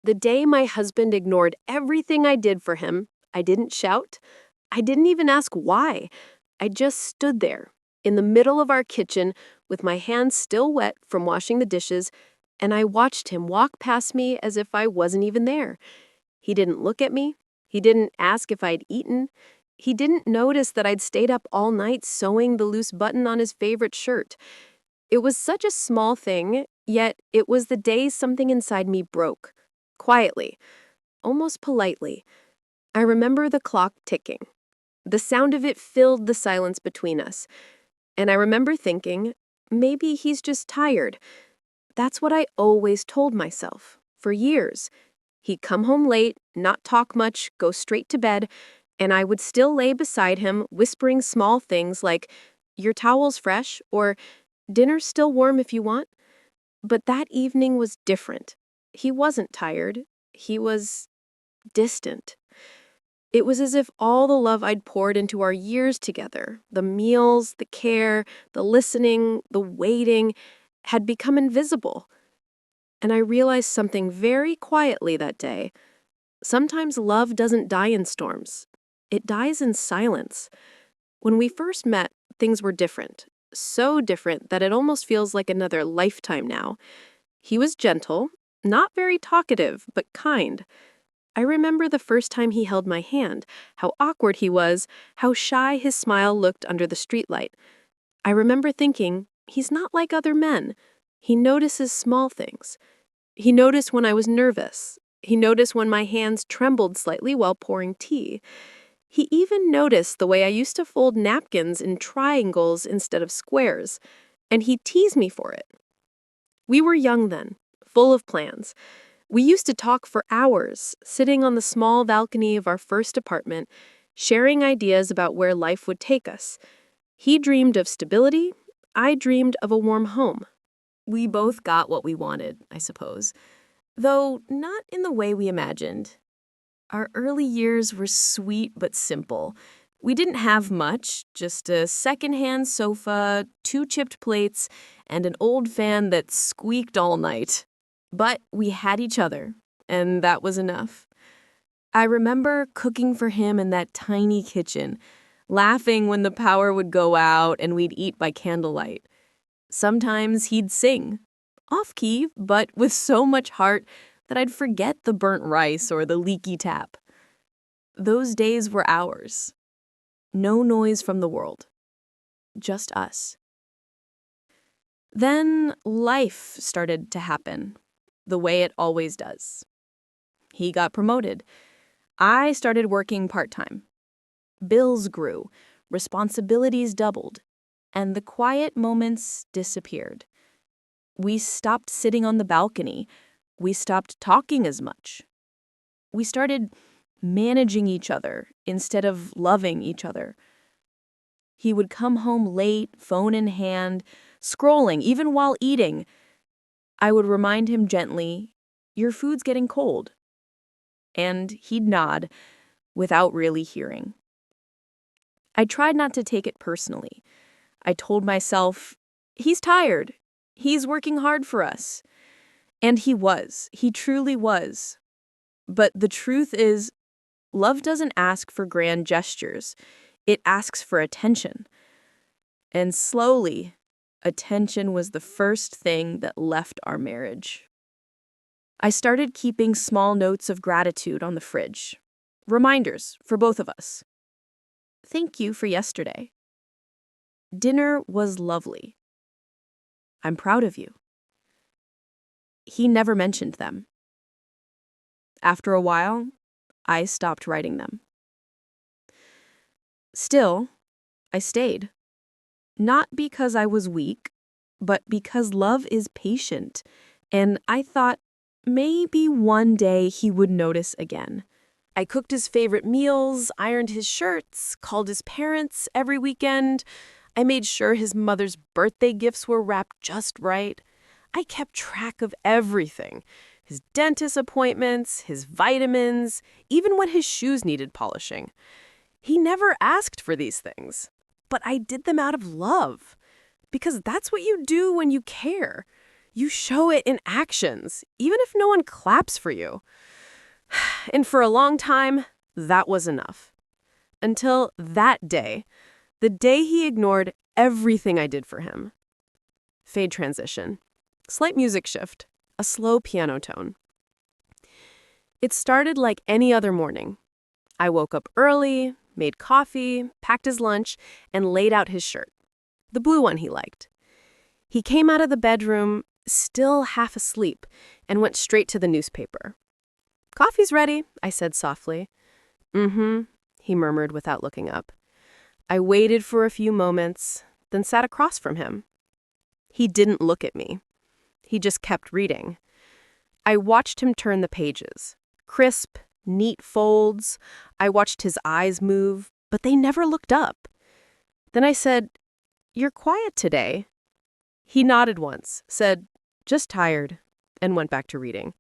The day my husband ignored everything I did for him, I didn't shout. I didn't even ask why. I just stood there, in the middle of our kitchen, with my hands still wet from washing the dishes, and I watched him walk past me as if I wasn't even there. He didn't look at me. He didn't ask if I'd eaten. He didn't notice that I'd stayed up all night sewing the loose button on his favorite shirt. It was such a small thing, yet it was the day something inside me broke. Quietly, almost politely. I remember the clock ticking. The sound of it filled the silence between us. And I remember thinking, maybe he's just tired. That's what I always told myself, for years. He'd come home late, not talk much, go straight to bed, and I would still lay beside him, whispering small things like, "Your towel's fresh," or "Dinner's still warm if you want." But that evening was different. He wasn't tired. He was distant. It was as if all the love I'd poured into our years together, the meals, the care, the listening, the waiting, had become invisible. And I realized something very quietly that day. Sometimes love doesn't die in storms. It dies in silence. When we first met, things were different. So different that it almost feels like another lifetime now. He was gentle, not very talkative, but kind. I remember the first time he held my hand, how awkward he was, how shy his smile looked under the streetlight. I remember thinking, he's not like other men. He notices small things. He noticed when I was nervous. He noticed when my hands trembled slightly while pouring tea. He even noticed the way I used to fold napkins in triangles instead of squares, and he teased me for it. We were young then, full of plans. We used to talk for hours, sitting on the small balcony of our first apartment, sharing ideas about where life would take us. He dreamed of stability. I dreamed of a warm home. We both got what we wanted, I suppose, though not in the way we imagined. Our early years were sweet but simple. We didn't have much, just a secondhand sofa, 2 chipped plates, and an old fan that squeaked all night. But we had each other, and that was enough. I remember cooking for him in that tiny kitchen, laughing when the power would go out and we'd eat by candlelight. Sometimes he'd sing, off-key, but with so much heart that I'd forget the burnt rice or the leaky tap. Those days were ours. No noise from the world. Just us. Then life started to happen, the way it always does. He got promoted. I started working part-time. Bills grew, responsibilities doubled, and the quiet moments disappeared. We stopped sitting on the balcony. We stopped talking as much. We started managing each other instead of loving each other. He would come home late, phone in hand, scrolling, even while eating. I would remind him gently, "Your food's getting cold." And he'd nod, without really hearing. I tried not to take it personally. I told myself, he's tired. He's working hard for us. And he was. He truly was. But the truth is, love doesn't ask for grand gestures. It asks for attention. And slowly, attention was the first thing that left our marriage. I started keeping small notes of gratitude on the fridge. Reminders for both of us. Thank you for yesterday. Dinner was lovely. I'm proud of you. He never mentioned them. After a while, I stopped writing them. Still, I stayed. Not because I was weak, but because love is patient, and I thought maybe one day he would notice again. I cooked his favorite meals, ironed his shirts, called his parents every weekend. I made sure his mother's birthday gifts were wrapped just right. I kept track of everything. His dentist appointments, his vitamins, even when his shoes needed polishing. He never asked for these things, but I did them out of love. Because that's what you do when you care. You show it in actions, even if no one claps for you. And for a long time, that was enough. Until that day, the day he ignored everything I did for him. Fade transition. Slight music shift. A slow piano tone. It started like any other morning. I woke up early, made coffee, packed his lunch, and laid out his shirt. The blue one he liked. He came out of the bedroom, still half asleep, and went straight to the newspaper. "Coffee's ready," I said softly. "Mm-hmm," he murmured without looking up. I waited for a few moments, then sat across from him. He didn't look at me. He just kept reading. I watched him turn the pages. Crisp, neat folds. I watched his eyes move, but they never looked up. Then I said, "You're quiet today." He nodded once, said, "Just tired," and went back to reading.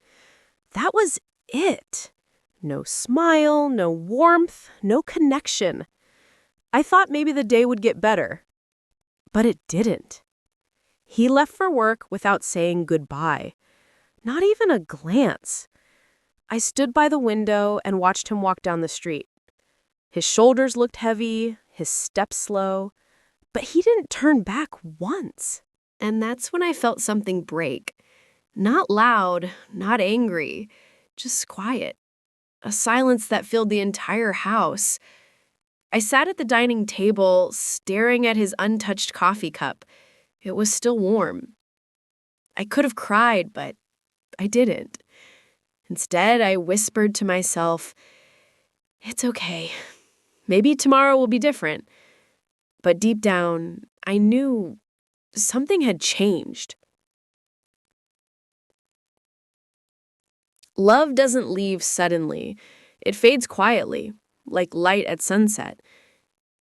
That was it. No smile, no warmth, no connection. I thought maybe the day would get better, but it didn't. He left for work without saying goodbye. Not even a glance. I stood by the window and watched him walk down the street. His shoulders looked heavy, his steps slow, but he didn't turn back once. And that's when I felt something break. Not loud, not angry, just quiet. A silence that filled the entire house. I sat at the dining table, staring at his untouched coffee cup. It was still warm. I could have cried, but I didn't. Instead, I whispered to myself, "It's okay. Maybe tomorrow will be different." But deep down, I knew something had changed. Love doesn't leave suddenly. It fades quietly, like light at sunset.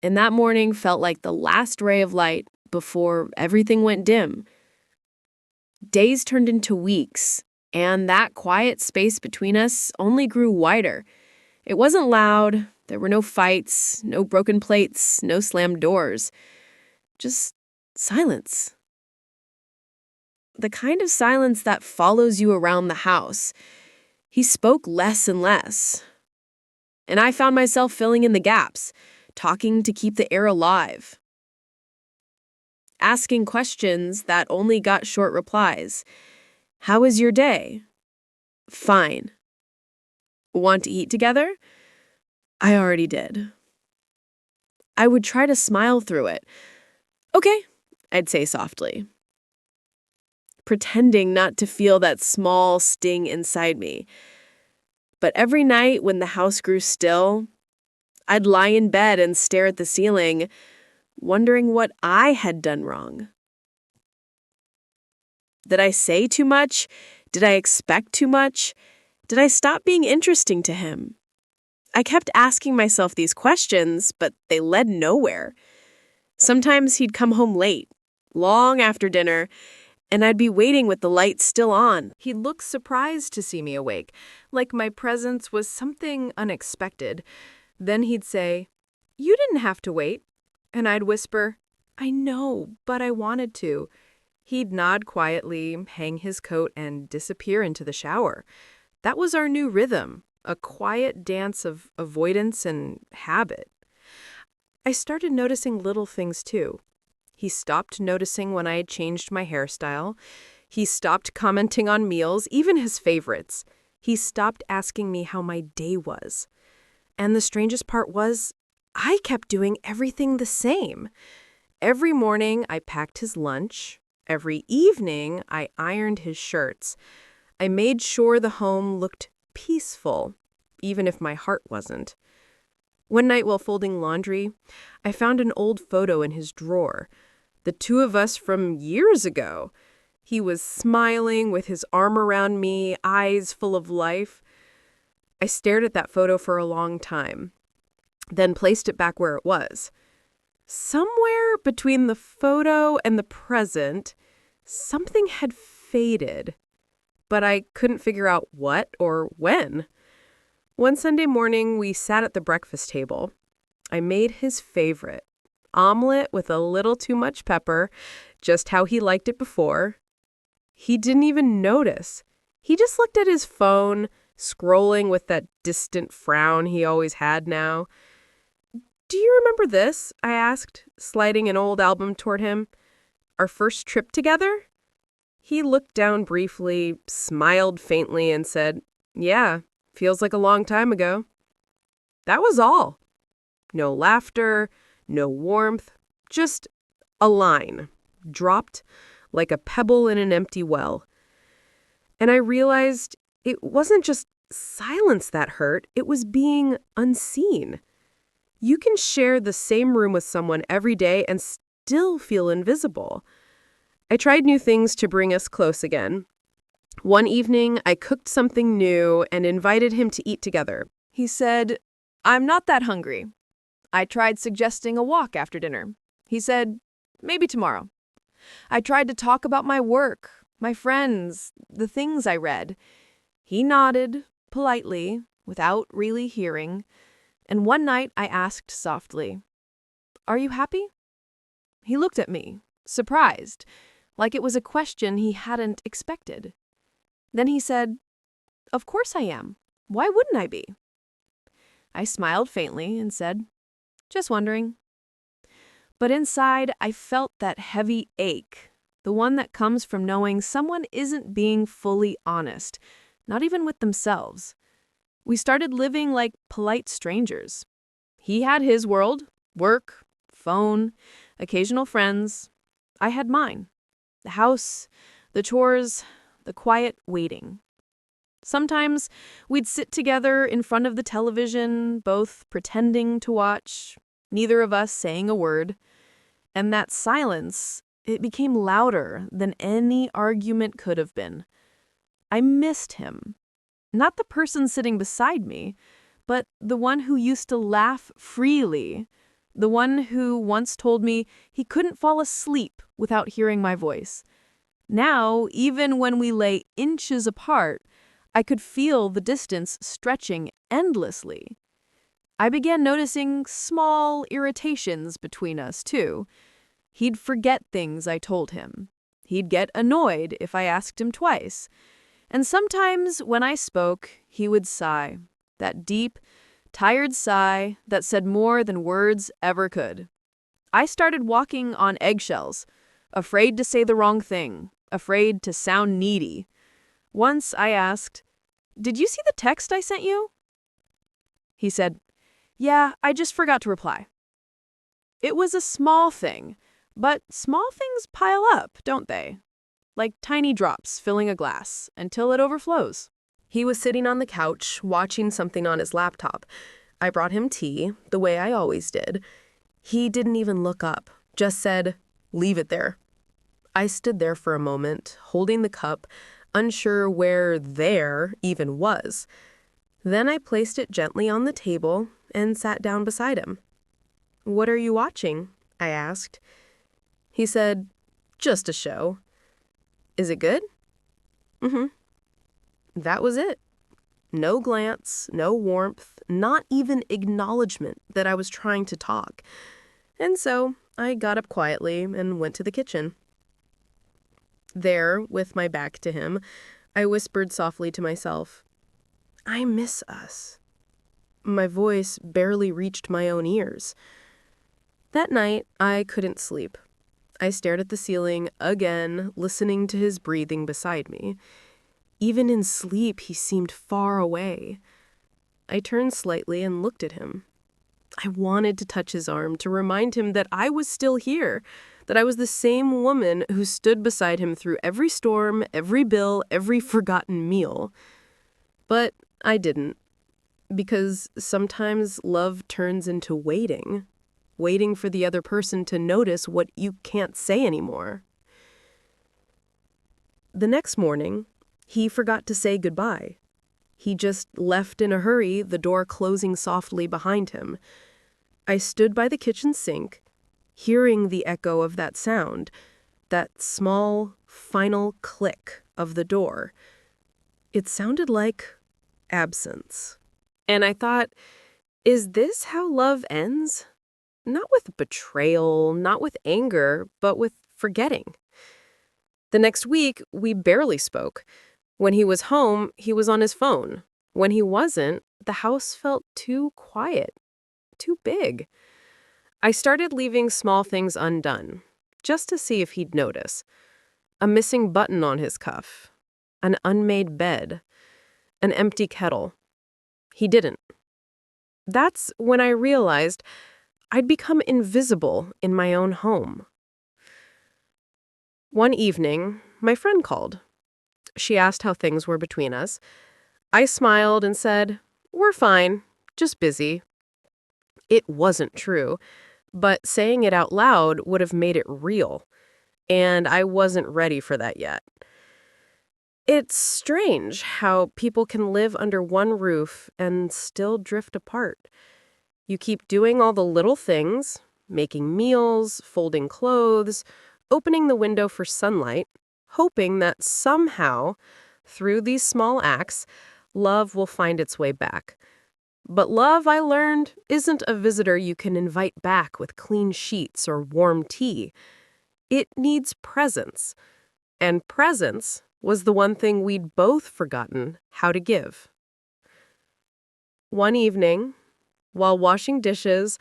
And that morning felt like the last ray of light before everything went dim. Days turned into weeks, and that quiet space between us only grew wider. It wasn't loud. There were no fights, no broken plates, no slammed doors. Just silence. The kind of silence that follows you around the house. He spoke less and less. And I found myself filling in the gaps, talking to keep the air alive. Asking questions that only got short replies. "How was your day?" "Fine." "Want to eat together?" "I already did." I would try to smile through it. "Okay," I'd say softly, pretending not to feel that small sting inside me. But every night when the house grew still, I'd lie in bed and stare at the ceiling, wondering what I had done wrong. Did I say too much? Did I expect too much? Did I stop being interesting to him? I kept asking myself these questions, but they led nowhere. Sometimes he'd come home late, long after dinner, and I'd be waiting with the lights still on. He'd look surprised to see me awake, like my presence was something unexpected. Then he'd say, "You didn't have to wait." And I'd whisper, "I know, but I wanted to." He'd nod quietly, hang his coat, and disappear into the shower. That was our new rhythm, a quiet dance of avoidance and habit. I started noticing little things too. He stopped noticing when I had changed my hairstyle. He stopped commenting on meals, even his favorites. He stopped asking me how my day was. And the strangest part was, I kept doing everything the same. Every morning, I packed his lunch. Every evening, I ironed his shirts. I made sure the home looked peaceful, even if my heart wasn't. One night while folding laundry, I found an old photo in his drawer. The two of us from years ago. He was smiling with his arm around me, eyes full of life. I stared at that photo for a long time, then placed it back where it was. Somewhere between the photo and the present, something had faded, but I couldn't figure out what or when. One Sunday morning, we sat at the breakfast table. I made his favorite, omelet with a little too much pepper, just how he liked it before. He didn't even notice. He just looked at his phone, scrolling with that distant frown he always had now. "Do you remember this?" I asked, sliding an old album toward him. "Our first trip together?" He looked down briefly, smiled faintly, and said, "Yeah, feels like a long time ago." That was all. No laughter, no warmth, just a line, dropped like a pebble in an empty well. And I realized it wasn't just silence that hurt, it was being unseen. You can share the same room with someone every day and still feel invisible. I tried new things to bring us close again. One evening, I cooked something new and invited him to eat together. He said, "I'm not that hungry." I tried suggesting a walk after dinner. He said, "Maybe tomorrow." I tried to talk about my work, my friends, the things I read. He nodded, politely, without really hearing. And one night I asked softly, "Are you happy?" He looked at me, surprised, like it was a question he hadn't expected. Then he said, "Of course I am. Why wouldn't I be?" I smiled faintly and said, "Just wondering." But inside, I felt that heavy ache, the one that comes from knowing someone isn't being fully honest, not even with themselves. We started living like polite strangers. He had his world, work, phone, occasional friends. I had mine, the house, the chores, the quiet waiting. Sometimes we'd sit together in front of the television, both pretending to watch, neither of us saying a word. And that silence, it became louder than any argument could have been. I missed him. Not the person sitting beside me, but the one who used to laugh freely, the one who once told me he couldn't fall asleep without hearing my voice. Now, even when we lay inches apart, I could feel the distance stretching endlessly. I began noticing small irritations between us, too. He'd forget things I told him. He'd get annoyed if I asked him twice. And sometimes when I spoke, he would sigh, that deep, tired sigh that said more than words ever could. I started walking on eggshells, afraid to say the wrong thing, afraid to sound needy. Once I asked, "Did you see the text I sent you?" He said, "Yeah, I just forgot to reply." It was a small thing, but small things pile up, don't they? Like tiny drops filling a glass until it overflows. He was sitting on the couch, watching something on his laptop. I brought him tea, the way I always did. He didn't even look up, just said, "Leave it there." I stood there for a moment, holding the cup, unsure where "there" even was. Then I placed it gently on the table and sat down beside him. "What are you watching?" I asked. He said, "Just a show." "Is it good?" "Mm-hmm." That was it. No glance, no warmth, not even acknowledgement that I was trying to talk. And so I got up quietly and went to the kitchen. There, with my back to him, I whispered softly to myself, "I miss us." My voice barely reached my own ears. That night, I couldn't sleep. I stared at the ceiling again, listening to his breathing beside me. Even in sleep, he seemed far away. I turned slightly and looked at him. I wanted to touch his arm to remind him that I was still here, that I was the same woman who stood beside him through every storm, every bill, every forgotten meal. But I didn't, because sometimes love turns into waiting for the other person to notice what you can't say anymore. The next morning, he forgot to say goodbye. He just left in a hurry, the door closing softly behind him. I stood by the kitchen sink, hearing the echo of that sound, that small, final click of the door. It sounded like absence. And I thought, is this how love ends? Not with betrayal, not with anger, but with forgetting. The next week, we barely spoke. When he was home, he was on his phone. When he wasn't, the house felt too quiet, too big. I started leaving small things undone, just to see if he'd notice. A missing button on his cuff, an unmade bed, an empty kettle. He didn't. That's when I realized I'd become invisible in my own home. One evening, my friend called. She asked how things were between us. I smiled and said, "We're fine, just busy." It wasn't true, but saying it out loud would have made it real, and I wasn't ready for that yet. It's strange how people can live under one roof and still drift apart. You keep doing all the little things, making meals, folding clothes, opening the window for sunlight, hoping that somehow, through these small acts, love will find its way back. But love, I learned, isn't a visitor you can invite back with clean sheets or warm tea. It needs presence. And presence was the one thing we'd both forgotten how to give. One evening, while washing dishes,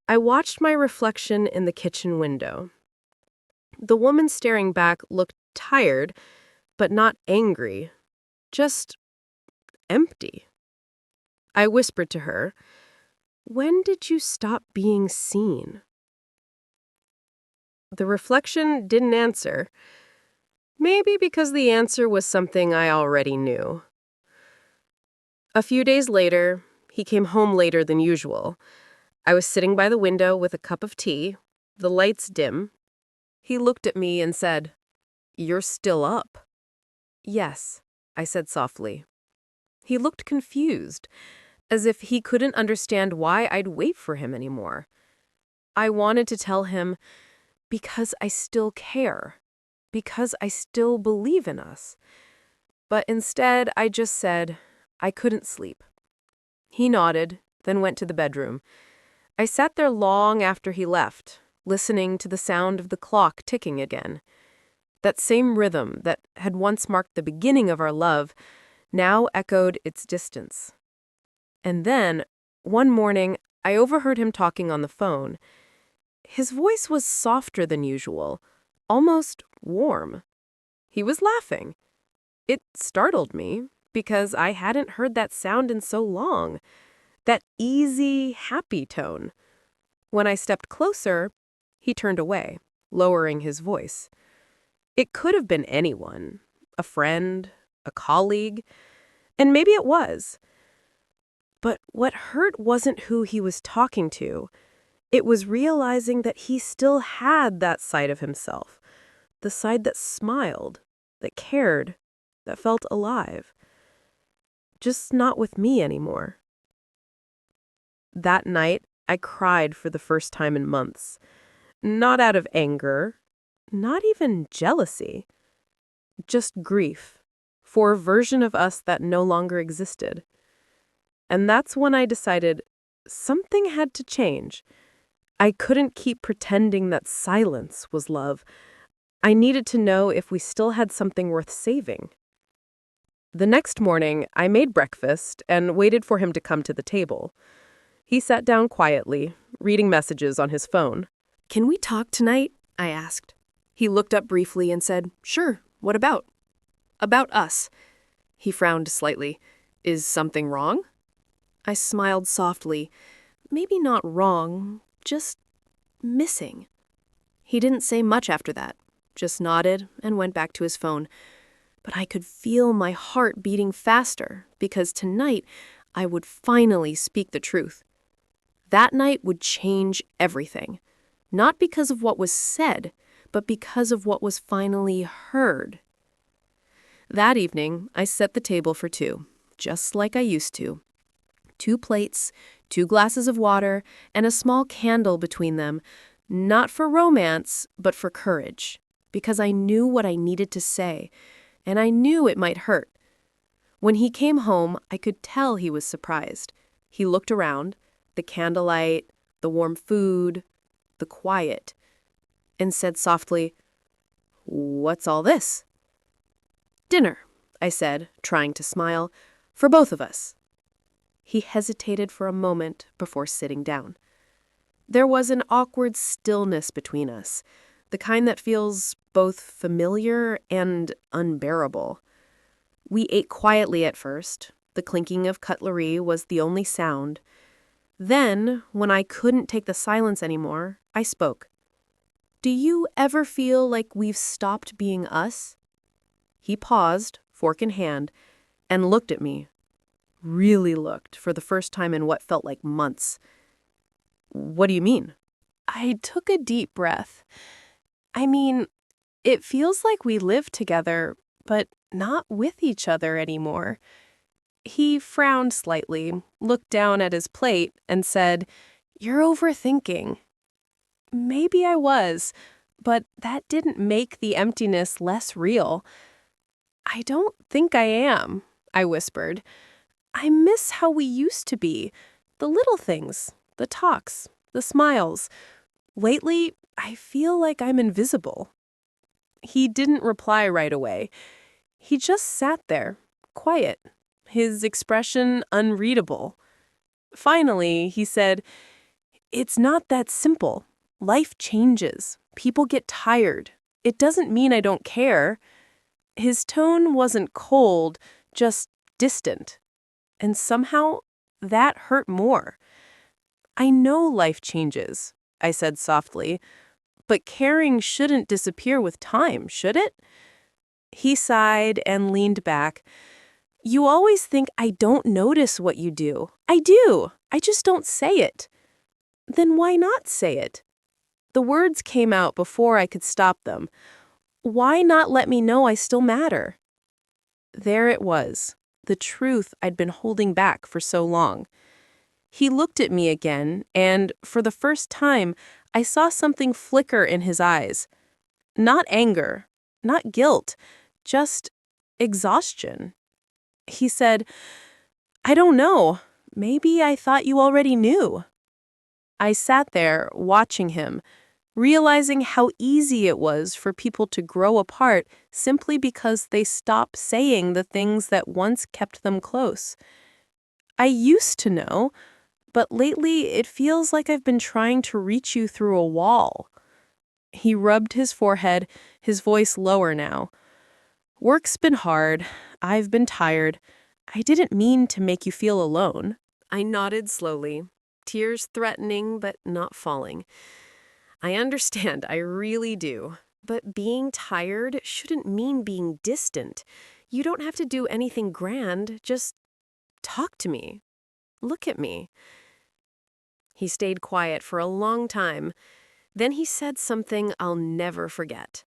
I watched my reflection in the kitchen window. The woman staring back looked tired, but not angry, just empty. I whispered to her, "When did you stop being seen?" The reflection didn't answer. Maybe because the answer was something I already knew. A few days later, he came home later than usual. I was sitting by the window with a cup of tea, the lights dim. He looked at me and said, "You're still up." "Yes," I said softly. He looked confused, as if he couldn't understand why I'd wait for him anymore. I wanted to tell him, because I still care, because I still believe in us. But instead, I just said, I couldn't sleep. He nodded, then went to the bedroom. I sat there long after he left, listening to the sound of the clock ticking again. That same rhythm that had once marked the beginning of our love now echoed its distance. And then, one morning, I overheard him talking on the phone. His voice was softer than usual, almost warm. He was laughing. It startled me, because I hadn't heard that sound in so long. That easy, happy tone. When I stepped closer, he turned away, lowering his voice. It could have been anyone, a friend, a colleague, and maybe it was. But what hurt wasn't who he was talking to. It was realizing that he still had that side of himself, the side that smiled, that cared, that felt alive. Just not with me anymore. That night, I cried for the first time in months. Not out of anger, not even jealousy. Just grief for a version of us that no longer existed. And that's when I decided something had to change. I couldn't keep pretending that silence was love. I needed to know if we still had something worth saving. The next morning, I made breakfast and waited for him to come to the table. He sat down quietly, reading messages on his phone. "Can we talk tonight?" I asked. He looked up briefly and said, "Sure, what about?" "About us." He frowned slightly. "Is something wrong?" I smiled softly. Maybe not wrong, just missing. He didn't say much after that, just nodded and went back to his phone. But I could feel my heart beating faster because tonight I would finally speak the truth. That night would change everything, not because of what was said, but because of what was finally heard. That evening, I set the table for two, just like I used to. 2 plates, 2 glasses of water, and a small candle between them, not for romance, but for courage, because I knew what I needed to say, and I knew it might hurt. When he came home, I could tell he was surprised. He looked around, the candlelight, the warm food, the quiet, and said softly, What's all this? Dinner, I said, trying to smile, for both of us. He hesitated for a moment before sitting down. There was an awkward stillness between us, the kind that feels both familiar and unbearable. We ate quietly at first. The clinking of cutlery was the only sound. Then, when I couldn't take the silence anymore, I spoke. Do you ever feel like we've stopped being us? He paused, fork in hand, and looked at me. Really looked, for the first time in what felt like months. What do you mean? I took a deep breath. I mean, it feels like we live together, but not with each other anymore. He frowned slightly, looked down at his plate, and said, You're overthinking. Maybe I was, but that didn't make the emptiness less real. I don't think I am, I whispered. I miss how we used to be. The little things, the talks, the smiles. Lately, I feel like I'm invisible. He didn't reply right away. He just sat there, quiet, his expression unreadable. Finally, he said, It's not that simple. Life changes. People get tired. It doesn't mean I don't care. His tone wasn't cold, just distant. And somehow, that hurt more. I know life changes, I said softly, but caring shouldn't disappear with time, should it? He sighed and leaned back. You always think I don't notice what you do. I do. I just don't say it. Then why not say it? The words came out before I could stop them. Why not let me know I still matter? There it was, the truth I'd been holding back for so long. He looked at me again, and for the first time, I saw something flicker in his eyes. Not anger, not guilt, just exhaustion. He said, I don't know. Maybe I thought you already knew. I sat there, watching him, realizing how easy it was for people to grow apart simply because they stop saying the things that once kept them close. I used to know, but lately it feels like I've been trying to reach you through a wall. He rubbed his forehead, his voice lower now. Work's been hard. I've been tired. I didn't mean to make you feel alone. I nodded slowly, tears threatening but not falling. I understand, I really do. But being tired shouldn't mean being distant. You don't have to do anything grand, just talk to me. Look at me. He stayed quiet for a long time. Then he said something I'll never forget.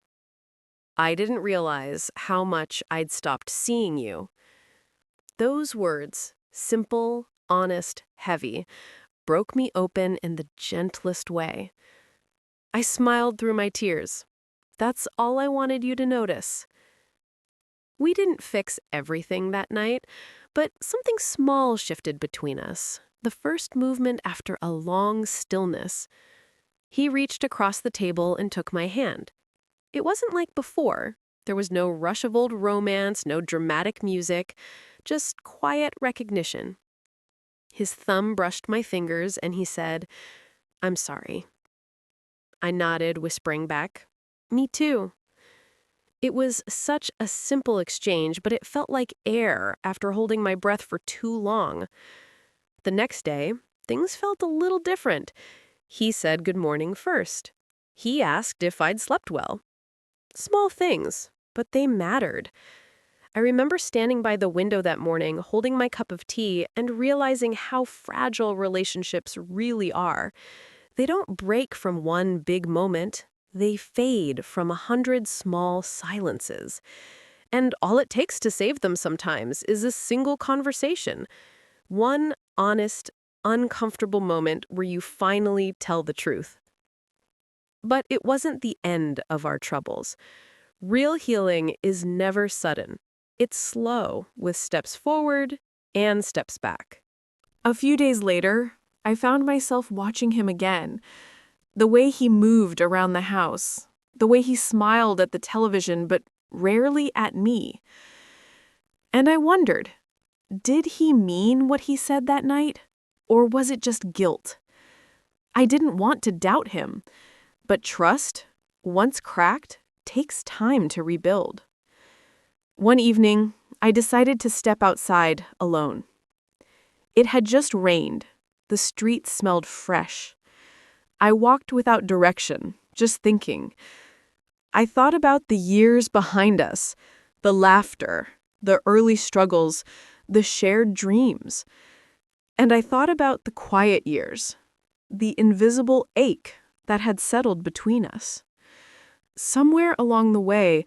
I didn't realize how much I'd stopped seeing you. Those words, simple, honest, heavy, broke me open in the gentlest way. I smiled through my tears. That's all I wanted you to notice. We didn't fix everything that night, but something small shifted between us, the first movement after a long stillness. He reached across the table and took my hand. It wasn't like before. There was no rush of old romance, no dramatic music, just quiet recognition. His thumb brushed my fingers and he said, I'm sorry. I nodded, whispering back, Me too. It was such a simple exchange, but it felt like air after holding my breath for too long. The next day, things felt a little different. He said good morning first. He asked if I'd slept well. Small things, but they mattered. I remember standing by the window that morning, holding my cup of tea, and realizing how fragile relationships really are. They don't break from one big moment. They fade from 100 small silences. And all it takes to save them sometimes is a single conversation. One honest, uncomfortable moment where you finally tell the truth. But it wasn't the end of our troubles. Real healing is never sudden. It's slow, with steps forward and steps back. A few days later, I found myself watching him again. The way he moved around the house, the way he smiled at the television but rarely at me. And I wondered, did he mean what he said that night? Or was it just guilt? I didn't want to doubt him, but trust, once cracked, takes time to rebuild. One evening, I decided to step outside alone. It had just rained. The street smelled fresh. I walked without direction, just thinking. I thought about the years behind us, the laughter, the early struggles, the shared dreams. And I thought about the quiet years, the invisible ache that had settled between us. Somewhere along the way,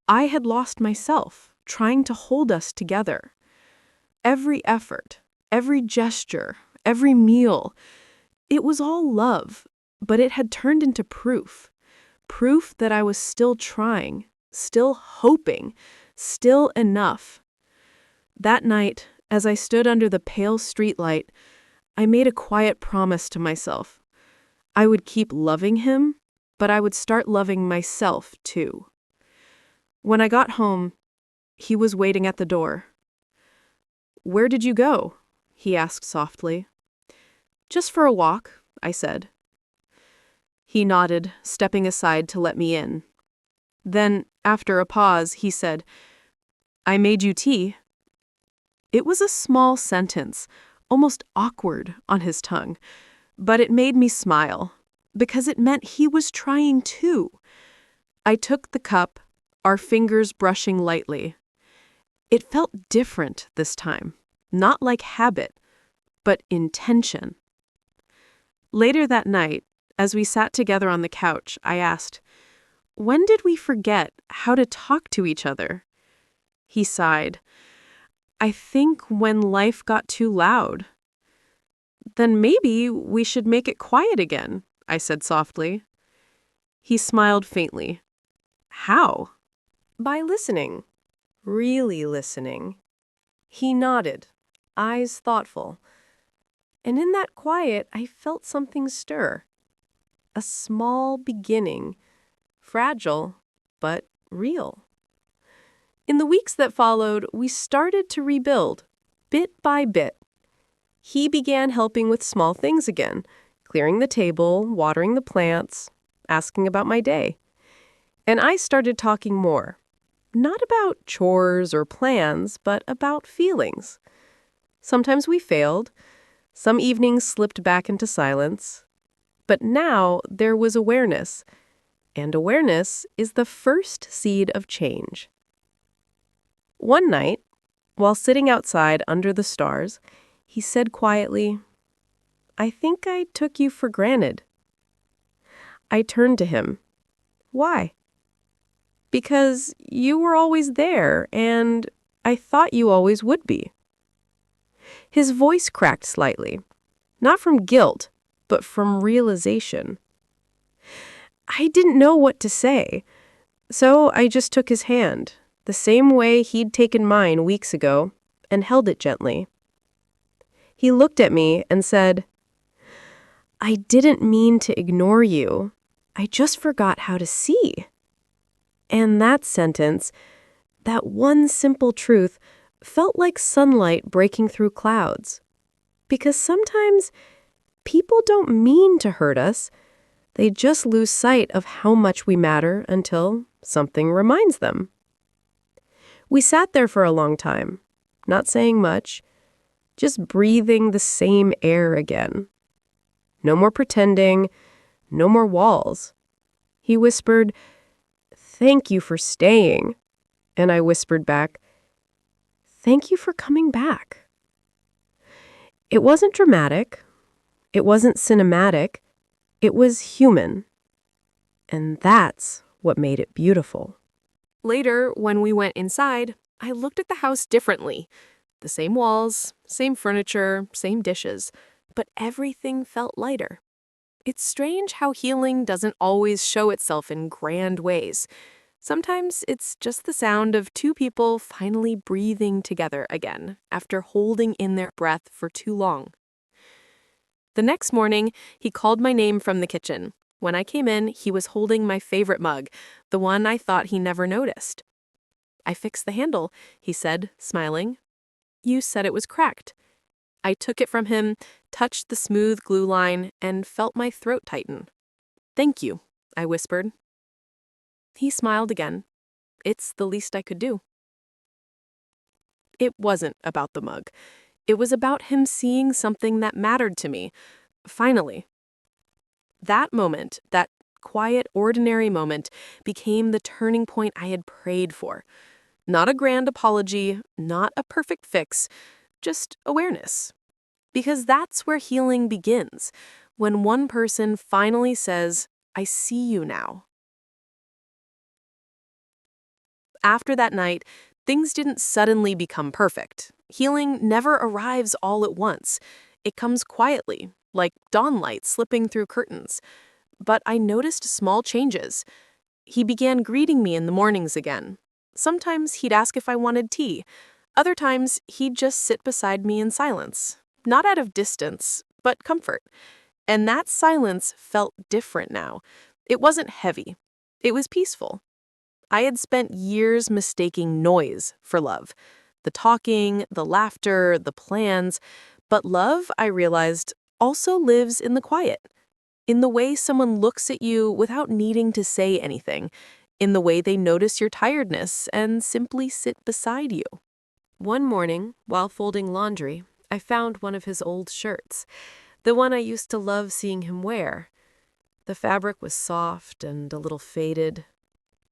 I had lost myself, trying to hold us together. Every effort, every gesture, every meal, it was all love, but it had turned into proof. Proof that I was still trying, still hoping, still enough. That night, as I stood under the pale streetlight, I made a quiet promise to myself. I would keep loving him, but I would start loving myself too. When I got home, he was waiting at the door. "Where did you go?" he asked softly. "Just for a walk," I said. He nodded, stepping aside to let me in. Then, after a pause, he said, "I made you tea." It was a small sentence, almost awkward on his tongue, but it made me smile, because it meant he was trying too. I took the cup, our fingers brushing lightly. It felt different this time, not like habit, but intention. Later that night, as we sat together on the couch, I asked, "When did we forget how to talk to each other?" He sighed. "I think when life got too loud." "Then maybe we should make it quiet again," I said softly. He smiled faintly. "How?" "By listening. Really listening." He nodded, eyes thoughtful. And in that quiet, I felt something stir. A small beginning, fragile, but real. In the weeks that followed, we started to rebuild, bit by bit. He began helping with small things again, clearing the table, watering the plants, asking about my day. And I started talking more. Not about chores or plans, but about feelings. Sometimes we failed. Some evenings slipped back into silence. But now there was awareness. And awareness is the first seed of change. One night, while sitting outside under the stars, he said quietly, "I think I took you for granted." I turned to him. "Why?" "Because you were always there, and I thought you always would be." His voice cracked slightly, not from guilt, but from realization. I didn't know what to say, so I just took his hand, the same way he'd taken mine weeks ago, and held it gently. He looked at me and said, "I didn't mean to ignore you. I just forgot how to see." And that sentence, that one simple truth, felt like sunlight breaking through clouds. Because sometimes people don't mean to hurt us. They just lose sight of how much we matter until something reminds them. We sat there for a long time, not saying much, just breathing the same air again. No more pretending, no more walls. He whispered, "Thank you for staying." And I whispered back, "Thank you for coming back." It wasn't dramatic. It wasn't cinematic. It was human. And that's what made it beautiful. Later, when we went inside, I looked at the house differently. The same walls, same furniture, same dishes, but everything felt lighter. It's strange how healing doesn't always show itself in grand ways. Sometimes it's just the sound of two people finally breathing together again after holding in their breath for too long. The next morning, he called my name from the kitchen. When I came in, he was holding my favorite mug, the one I thought he never noticed. I fixed the handle, he said, smiling. You said it was cracked. I took it from him, touched the smooth glue line, and felt my throat tighten. Thank you, I whispered. He smiled again. It's the least I could do. It wasn't about the mug. It was about him seeing something that mattered to me. Finally. That moment, that quiet, ordinary moment, became the turning point I had prayed for. Not a grand apology, not a perfect fix, just awareness. Because that's where healing begins, when one person finally says, I see you now. After that night, things didn't suddenly become perfect. Healing never arrives all at once. It comes quietly, like dawn light slipping through curtains. But I noticed small changes. He began greeting me in the mornings again. Sometimes he'd ask if I wanted tea. Other times, he'd just sit beside me in silence. Not out of distance, but comfort. And that silence felt different now. It wasn't heavy. It was peaceful. I had spent years mistaking noise for love. The talking, the laughter, the plans. But love, I realized, also lives in the quiet. In the way someone looks at you without needing to say anything. In the way they notice your tiredness and simply sit beside you. One morning, while folding laundry, I found one of his old shirts. The one I used to love seeing him wear. The fabric was soft and a little faded.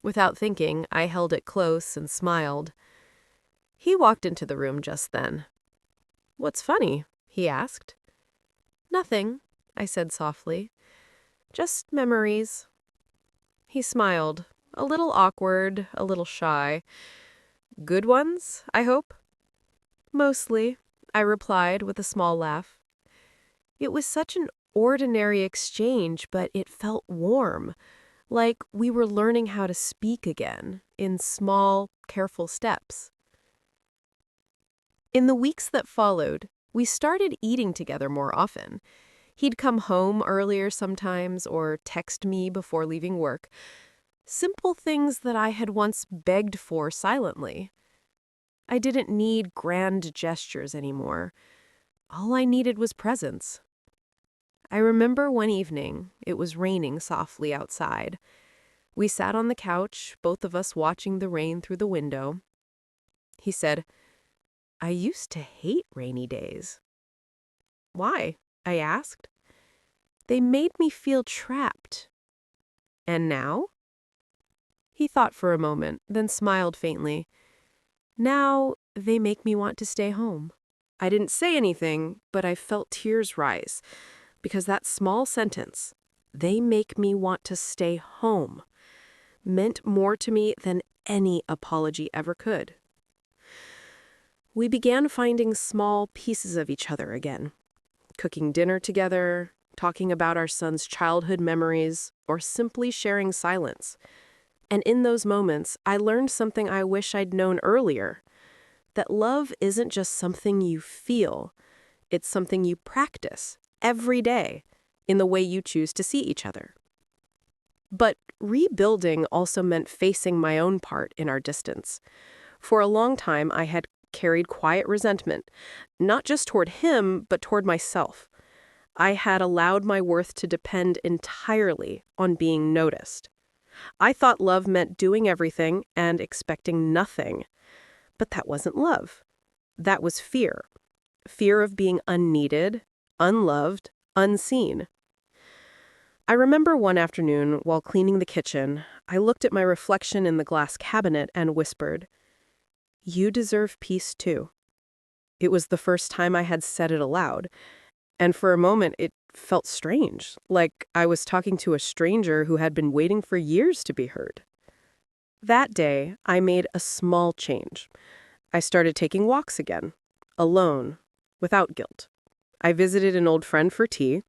Without thinking, I held it close and smiled. He walked into the room just then. What's funny? He asked. Nothing, I said softly. Just memories. He smiled, a little awkward, a little shy. Good ones, I hope? Mostly, I replied with a small laugh. It was such an ordinary exchange, but it felt warm. Like we were learning how to speak again, in small, careful steps. In the weeks that followed, we started eating together more often. He'd come home earlier sometimes or text me before leaving work. Simple things that I had once begged for silently. I didn't need grand gestures anymore. All I needed was presence. I remember one evening, it was raining softly outside. We sat on the couch, both of us watching the rain through the window. He said, I used to hate rainy days. Why? I asked. They made me feel trapped. And now? He thought for a moment, then smiled faintly. Now they make me want to stay home. I didn't say anything, but I felt tears rise. Because that small sentence, they make me want to stay home, meant more to me than any apology ever could. We began finding small pieces of each other again, cooking dinner together, talking about our son's childhood memories, or simply sharing silence. And in those moments, I learned something I wish I'd known earlier, that love isn't just something you feel, it's something you practice every day in the way you choose to see each other. But rebuilding also meant facing my own part in our distance. For a long time, I had carried quiet resentment, not just toward him, but toward myself. I had allowed my worth to depend entirely on being noticed. I thought love meant doing everything and expecting nothing. But that wasn't love. That was fear. Fear of being unneeded, unloved, unseen. I remember one afternoon, while cleaning the kitchen, I looked at my reflection in the glass cabinet and whispered, You deserve peace too. It was the first time I had said it aloud, and for a moment it felt strange, like I was talking to a stranger who had been waiting for years to be heard. That day, I made a small change. I started taking walks again, alone, without guilt. I visited an old friend for tea.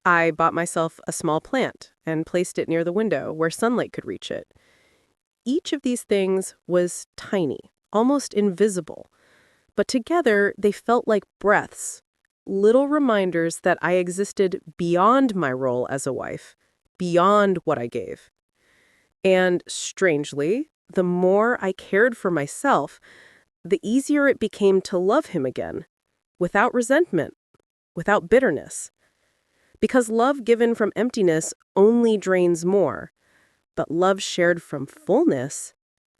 I bought myself a small plant and placed it near the window where sunlight could reach it. Each of these things was tiny, almost invisible, but together they felt like breaths, little reminders that I existed beyond my role as a wife, beyond what I gave. And strangely, the more I cared for myself, the easier it became to love him again, without resentment, without bitterness. Because love given from emptiness only drains more, but love shared from fullness,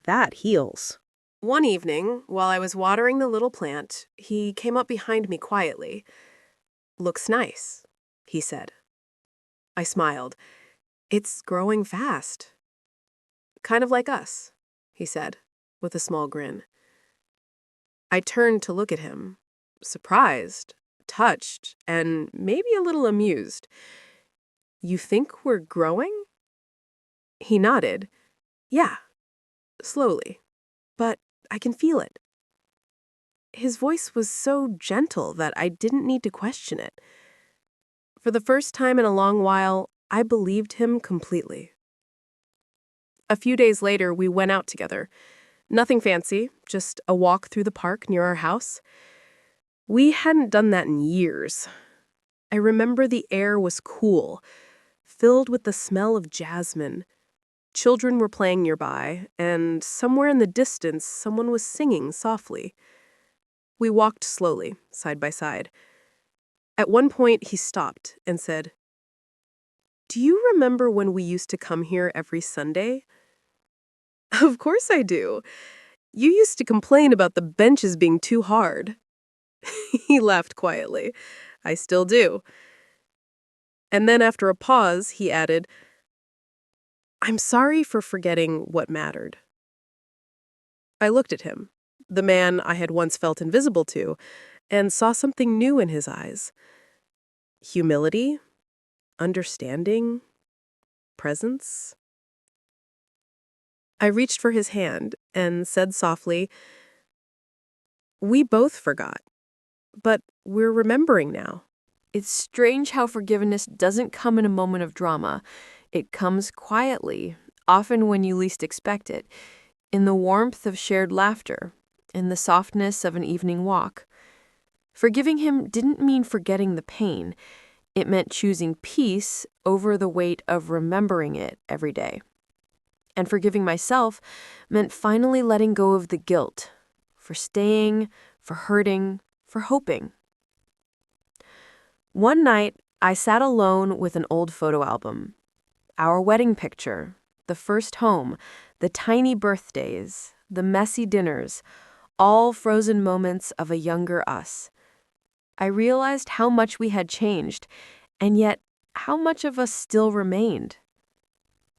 that heals. One evening, while I was watering the little plant, he came up behind me quietly. "Looks nice," he said. I smiled. "It's growing fast." "Kind of like us," he said, with a small grin. I turned to look at him, surprised, touched, and maybe a little amused. "You think we're growing?" He nodded. "Yeah, slowly. But I can feel it." His voice was so gentle that I didn't need to question it. For the first time in a long while, I believed him completely. A few days later, we went out together. Nothing fancy, just a walk through the park near our house. We hadn't done that in years. I remember the air was cool, filled with the smell of jasmine. Children were playing nearby, and somewhere in the distance, someone was singing softly. We walked slowly, side by side. At one point, he stopped and said, "Do you remember when we used to come here every Sunday?" "Of course I do. You used to complain about the benches being too hard." He laughed quietly. "I still do." And then after a pause, he added, "I'm sorry for forgetting what mattered." I looked at him, the man I had once felt invisible to, and saw something new in his eyes. Humility, understanding, presence. I reached for his hand and said softly, "We both forgot, but we're remembering now." It's strange how forgiveness doesn't come in a moment of drama. It comes quietly, often when you least expect it, in the warmth of shared laughter, in the softness of an evening walk. Forgiving him didn't mean forgetting the pain. It meant choosing peace over the weight of remembering it every day. And forgiving myself meant finally letting go of the guilt for staying, for hurting, for hoping. One night, I sat alone with an old photo album. Our wedding picture, the first home, the tiny birthdays, the messy dinners, all frozen moments of a younger us. I realized how much we had changed, and yet how much of us still remained.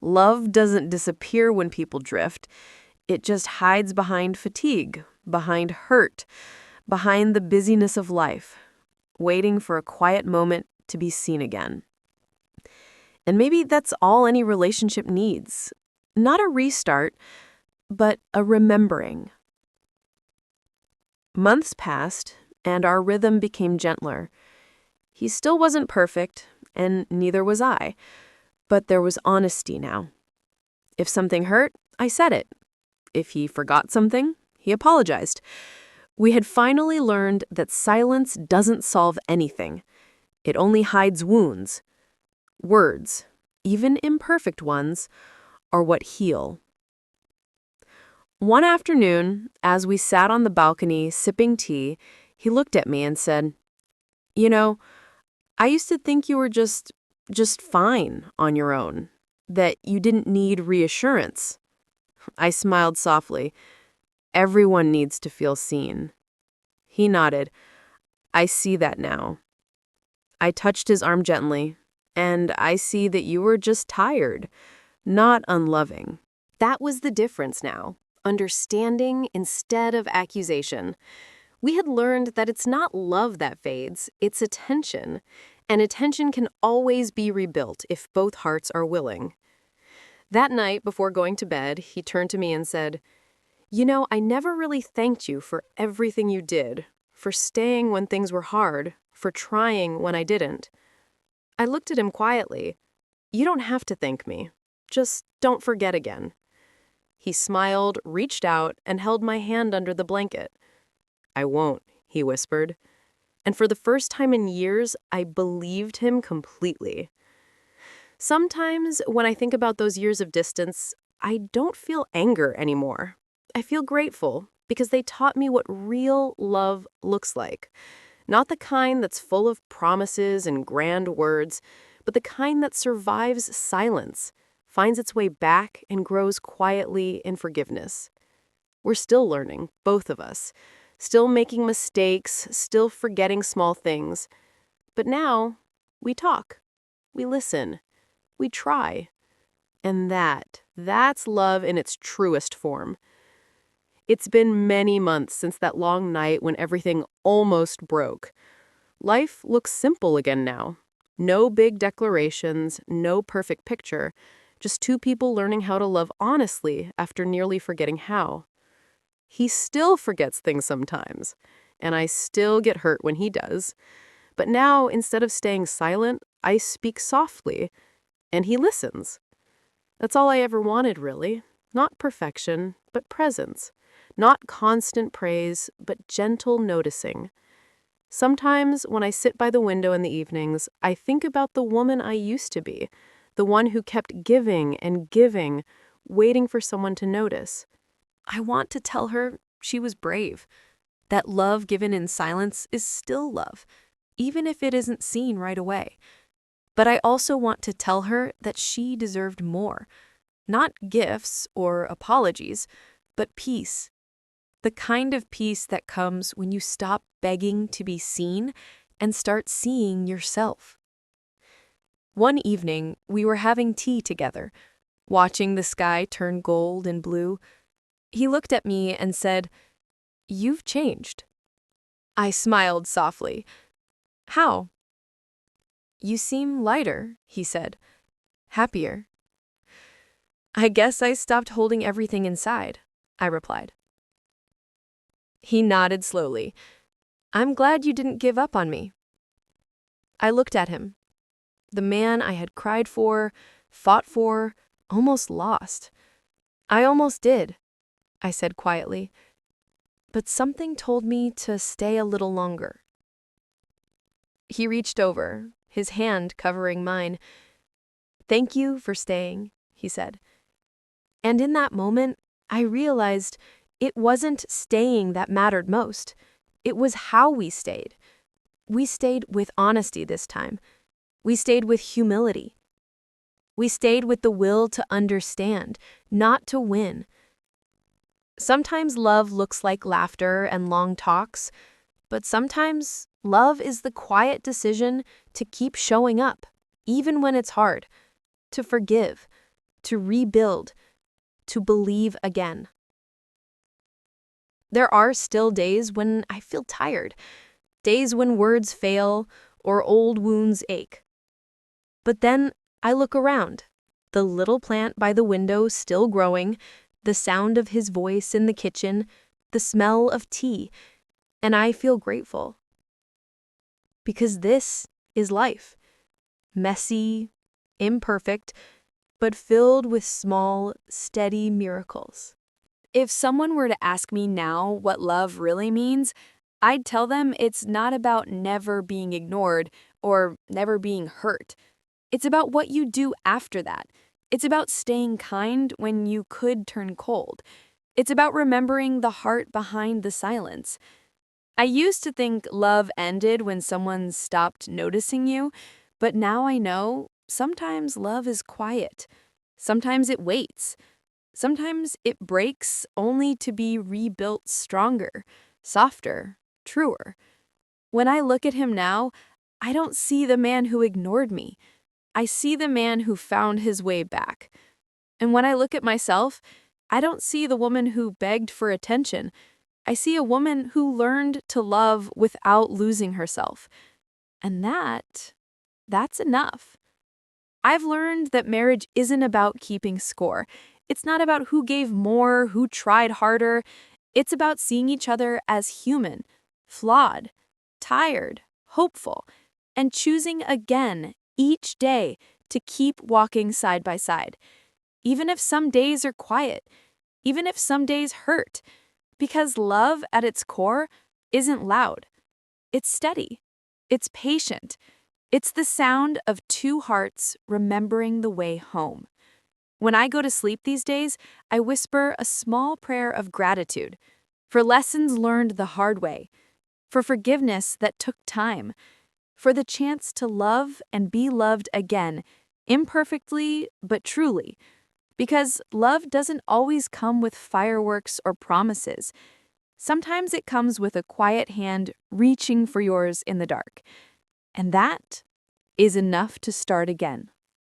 Love doesn't disappear when people drift. It just hides behind fatigue, behind hurt, behind the busyness of life, waiting for a quiet moment to be seen again. And maybe that's all any relationship needs. Not a restart, but a remembering. Months passed, and our rhythm became gentler. He still wasn't perfect, and neither was I, but there was honesty now. If something hurt, I said it. If he forgot something, he apologized. We had finally learned that silence doesn't solve anything. It only hides wounds. Words, even imperfect ones, are what heal. One afternoon, as we sat on the balcony sipping tea, he looked at me and said, "You know, I used to think you were just fine on your own, that you didn't need reassurance." I smiled softly. Everyone needs to feel seen. He nodded. "I see that now." I touched his arm gently, and I see that you were just tired, not unloving. That was the difference now. Understanding instead of accusation. We had learned that it's not love that fades, it's attention. And attention can always be rebuilt if both hearts are willing. That night, before going to bed, he turned to me and said, "You know, I never really thanked you for everything you did, for staying when things were hard, for trying when I didn't." I looked at him quietly. "You don't have to thank me. Just don't forget again." He smiled, reached out, and held my hand under the blanket. "I won't," he whispered. And for the first time in years, I believed him completely. Sometimes when I think about those years of distance, I don't feel anger anymore. I feel grateful because they taught me what real love looks like. Not the kind that's full of promises and grand words, but the kind that survives silence, finds its way back, and grows quietly in forgiveness. We're still learning, both of us, still making mistakes, still forgetting small things. But now, we talk, we listen, we try. And that's love in its truest form. It's been many months since that long night when everything almost broke. Life looks simple again now. No big declarations, no perfect picture, just two people learning how to love honestly after nearly forgetting how. He still forgets things sometimes, and I still get hurt when he does. But now, instead of staying silent, I speak softly, and he listens. That's all I ever wanted, really. Not perfection, but presence. Not constant praise, but gentle noticing. Sometimes, when I sit by the window in the evenings, I think about the woman I used to be, the one who kept giving and giving, waiting for someone to notice. I want to tell her she was brave, that love given in silence is still love, even if it isn't seen right away. But I also want to tell her that she deserved more. Not gifts or apologies, but peace. The kind of peace that comes when you stop begging to be seen and start seeing yourself. One evening, we were having tea together, watching the sky turn gold and blue. He looked at me and said, "You've changed." I smiled softly. "How?" "You seem lighter," he said. "Happier." "I guess I stopped holding everything inside," I replied. He nodded slowly. "I'm glad you didn't give up on me." I looked at him. The man I had cried for, fought for, almost lost. "I almost did," I said quietly. But something told me to stay a little longer. He reached over, his hand covering mine. "Thank you for staying," he said. And in that moment, I realized it wasn't staying that mattered most. It was how we stayed. We stayed with honesty this time. We stayed with humility. We stayed with the will to understand, not to win. Sometimes love looks like laughter and long talks, but sometimes love is the quiet decision to keep showing up, even when it's hard, to forgive, to rebuild, to believe again. There are still days when I feel tired, days when words fail or old wounds ache. But then I look around, the little plant by the window still growing, the sound of his voice in the kitchen, the smell of tea, and I feel grateful. Because this is life. Messy, imperfect, but filled with small, steady miracles. If someone were to ask me now what love really means, I'd tell them it's not about never being ignored or never being hurt. It's about what you do after that. It's about staying kind when you could turn cold. It's about remembering the heart behind the silence. I used to think love ended when someone stopped noticing you, but now I know sometimes love is quiet. Sometimes it waits. Sometimes it breaks only to be rebuilt stronger, softer, truer. When I look at him now, I don't see the man who ignored me. I see the man who found his way back. And when I look at myself, I don't see the woman who begged for attention. I see a woman who learned to love without losing herself. And that's enough. I've learned that marriage isn't about keeping score. It's not about who gave more, who tried harder. It's about seeing each other as human, flawed, tired, hopeful, and choosing again each day to keep walking side by side. Even if some days are quiet, even if some days hurt, because love at its core isn't loud. It's steady. It's patient. It's the sound of two hearts remembering the way home. When I go to sleep these days, I whisper a small prayer of gratitude for lessons learned the hard way, for forgiveness that took time, for the chance to love and be loved again, imperfectly but truly. Because love doesn't always come with fireworks or promises. Sometimes it comes with a quiet hand reaching for yours in the dark. And that is enough to start again.